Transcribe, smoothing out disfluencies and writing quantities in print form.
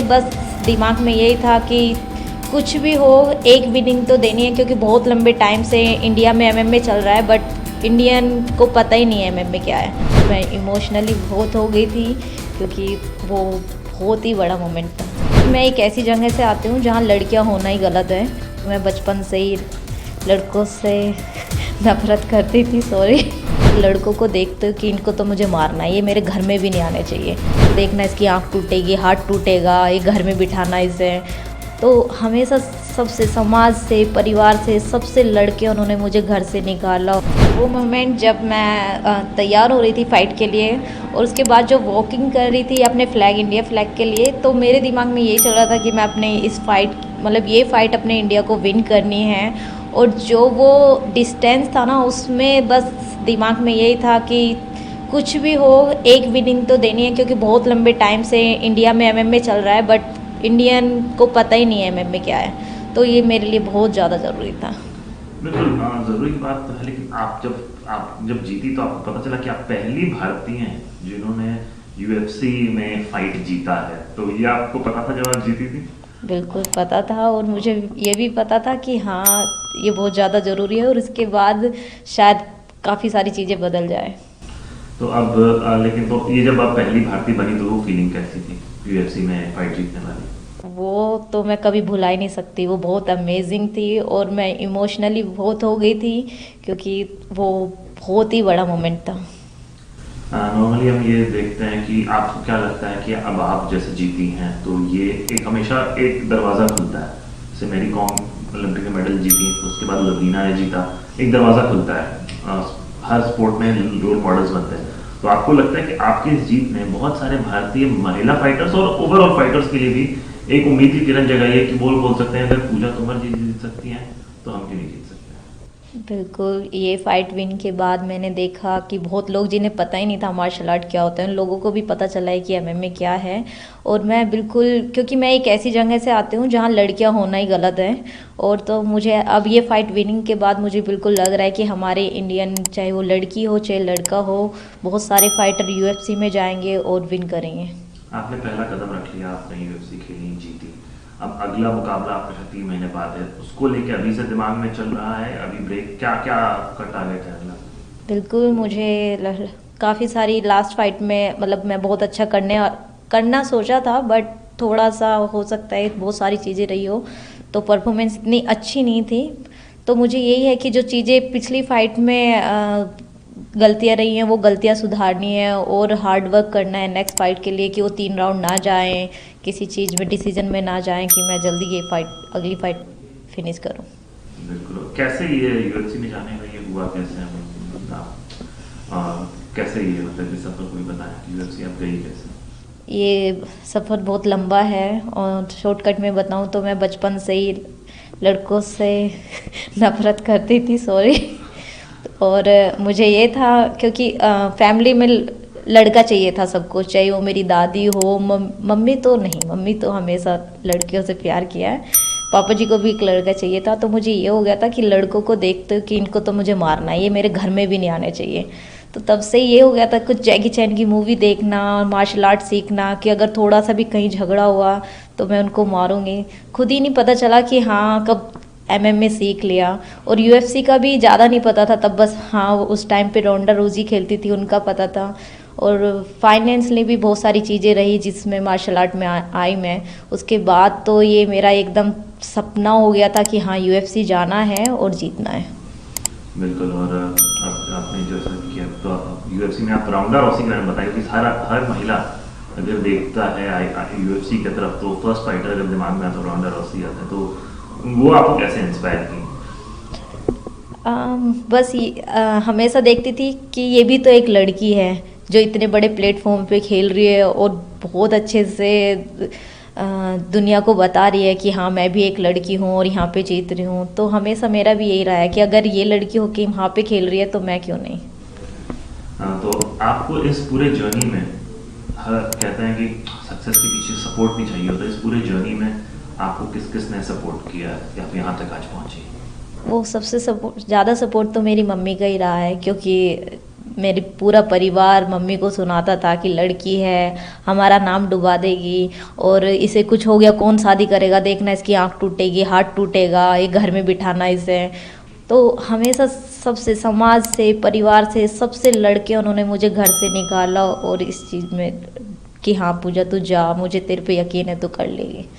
बस दिमाग में यही था कि कुछ भी हो एक विनिंग तो देनी है, क्योंकि बहुत लंबे टाइम से इंडिया में एमएमए चल रहा है बट इंडियन को पता ही नहीं है एमएमए क्या है। मैं इमोशनली बहुत हो गई थी क्योंकि वो बहुत ही बड़ा मोमेंट था। मैं एक ऐसी जगह से आती हूँ जहाँ लड़कियाँ होना ही गलत है। मैं बचपन से ही लड़कों से नफरत करती थी, सॉरी। लड़कों को देखते हो कि इनको तो मुझे मारना है, ये मेरे घर में भी नहीं आने चाहिए। देखना इसकी आँख टूटेगी, हाथ टूटेगा, ये घर में बिठाना इसे। तो हमेशा सबसे, समाज से, परिवार से, सबसे लड़के उन्होंने मुझे घर से निकाला। वो मोमेंट जब मैं तैयार हो रही थी फ़ाइट के लिए और उसके बाद जो वॉकिंग कर रही थी अपने फ्लैग, इंडिया फ्लैग के लिए, तो मेरे दिमाग में यही चल रहा था कि मैं अपने इस फ़ाइट, मतलब ये फ़ाइट अपने इंडिया को विन करनी है। और जो वो डिस्टेंस था ना, उसमें बस दिमाग में यही था कि कुछ भी हो एक विनिंग तो देनी है, क्योंकि बहुत लंबे टाइम से इंडिया में एमएमए चल रहा है बट इंडियन को पता ही नहीं है एमएमए क्या है। तो ये मेरे लिए बहुत ज़्यादा ज़रूरी था। बिल्कुल ज़रूरी बात तो है, लेकिन आप जब जीती तो आपको पता चला कि आप पहली भारतीय हैं जिन्होंने यूएफसी में फाइट जीता है। तो ये आपको पता था जब आप जीती थी? बिल्कुल पता था, और मुझे ये भी पता था कि हाँ, ये बहुत ज़्यादा ज़रूरी है और इसके बाद शायद काफ़ी सारी चीज़ें बदल जाए। तो अब लेकिन तो ये जब आप पहली भारतीय बनी तो वो फीलिंग कैसी थी यूएफसी में फाइट जीतने वाली? वो तो मैं कभी भुला ही नहीं सकती। वो बहुत अमेजिंग थी और मैं इमोशनली बहुत हो गई थी क्योंकि वो बहुत ही बड़ा मोमेंट था। नॉर्मली हम ये देखते हैं कि आपको क्या लगता है कि अब आप जैसे जीती हैं तो ये एक हमेशा एक दरवाज़ा खुलता है। जैसे मैरी कॉम ओलंपिक में मेडल जीती तो उसके बाद लवीना ने जीता, एक दरवाज़ा खुलता है। हर स्पोर्ट में रोल मॉडल्स बनते हैं। तो आपको लगता है कि आपकी इस जीत ने बहुत सारे भारतीय महिला फाइटर्स और ओवरऑल फाइटर्स के लिए भी एक उम्मीद की किरण जगाई है कि बोल सकते हैं अगर पूजा तोमर जी जीत सकती हैं तो हम क्यों नहीं जीत सकते? बिल्कुल, ये फाइट विन के बाद मैंने देखा कि बहुत लोग जिन्हें पता ही नहीं था मार्शल आर्ट क्या होता है, उन लोगों को भी पता चला है कि एमएमए क्या है। और मैं बिल्कुल, क्योंकि मैं एक ऐसी जगह से आती हूँ जहाँ लड़कियाँ होना ही गलत है, और तो मुझे अब ये फाइट विनिंग के बाद मुझे बिल्कुल लग रहा है कि हमारे इंडियन, चाहे वो लड़की हो चाहे लड़का हो, बहुत सारे फाइटर यूएफसी में जाएंगे और विन करेंगे। आपने पहला कदम रख लिया, आपने यूएफसी खेली, जीती। अब अगला मुकाबला आपके साथ 3 महीने बाद है, उसको लेके अभी से दिमाग में चल रहा है? अभी ब्रेक क्या क्या आपका टारगेट है अगला? बिल्कुल, मुझे काफ़ी सारी लास्ट फाइट में, मतलब मैं बहुत अच्छा करना सोचा था बट थोड़ा सा हो सकता है बहुत सारी चीज़ें रही हो तो परफॉर्मेंस इतनी अच्छी नहीं थी। तो मुझे यही है कि जो चीज़ें पिछली फाइट में गलतियाँ रही हैं वो गलतियाँ सुधारनी है और हार्ड वर्क करना है नेक्स्ट फाइट के लिए, कि वो 3 राउंड ना जाएं, किसी चीज़ में डिसीजन में ना जाएं, कि मैं जल्दी ये फाइट, अगली फाइट फिनिश करूं। बिल्कुल। कैसे ये यूएफसी में जाने का ये हुआ कैसे? कैसे ये मतलब ये सफर कोई बताया कि यूएफसी आप गई कैसे? ये सफ़र बहुत लंबा है और शॉर्टकट में बताऊं तो मैं बचपन से ही लड़कों से नफरत करती थी, सॉरी। और मुझे ये था क्योंकि फैमिली में लड़का चाहिए था सबको, चाहे वो मेरी दादी हो, मम्मी तो नहीं, मम्मी तो हमेशा लड़कियों से प्यार किया है, पापा जी को भी एक लड़का चाहिए था। तो मुझे ये हो गया था कि लड़कों को देखते हो कि इनको तो मुझे मारना है, ये मेरे घर में भी नहीं आने चाहिए। तो तब से ये हो गया था कुछ जैकी चैन की मूवी देखना और मार्शल आर्ट सीखना, कि अगर थोड़ा सा भी कहीं झगड़ा हुआ तो मैं उनको मारूंगी। खुद ही नहीं पता चला कि हाँ कब एमएमए सीख लिया। और यूएफसी का भी ज़्यादा नहीं पता था तब, बस हाँ उस टाइम पे रोंडा रोजी खेलती थी उनका पता था। और फाइनेंसली भी बहुत सारी चीज़ें रही जिसमें मार्शल आर्ट में आई मैं। उसके बाद तो ये मेरा एकदम सपना हो गया था कि हाँ यूएफसी जाना है और जीतना है। बिल्कुल। और आपने जो ऐसा किया तो यूएफसी में आप राउंडा रॉसी के बारे में बताइए कि हर महिला अगर देखता है यूएफसी की तरफ तो फर्स्ट फाइटर अगर दिमाग में आता है राउंडा रॉसी आता है, तो वो आपको कैसे इंस्पायर की? बस हमेशा देखती थी कि ये भी तो एक लड़की है जो इतने बड़े प्लेटफॉर्म पे खेल रही है और बहुत अच्छे से दुनिया को बता रही है कि हाँ मैं भी एक लड़की हूँ और यहाँ पे जीत रही हूँ। तो हमेशा मेरा भी यही रहा है कि अगर ये लड़की होके वहाँ पे खेल रही है तो मैं क्यों नहीं। तो आपको इस पूरे जर्नी में कहते हैं कि सक्सेस के पीछे सपोर्ट भी चाहिए होता है। इस पूरे जर्नी में आपको किस किस ने सपोर्ट किया कि आप यहाँ तक आज पहुँची? वो सबसे ज़्यादा सपोर्ट तो मेरी मम्मी का ही रहा है, क्योंकि मेरी पूरा परिवार मम्मी को सुनाता था कि लड़की है, हमारा नाम डुबा देगी, और इसे कुछ हो गया कौन शादी करेगा, देखना इसकी आंख टूटेगी, हाथ टूटेगा, ये घर में बिठाना इसे। तो हमेशा सबसे, समाज से, परिवार से, सबसे लड़के उन्होंने मुझे घर से निकाला, और इस चीज़ में कि हाँ पूजा तू जा, मुझे तेरे पे यकीन है, तू कर लेगी।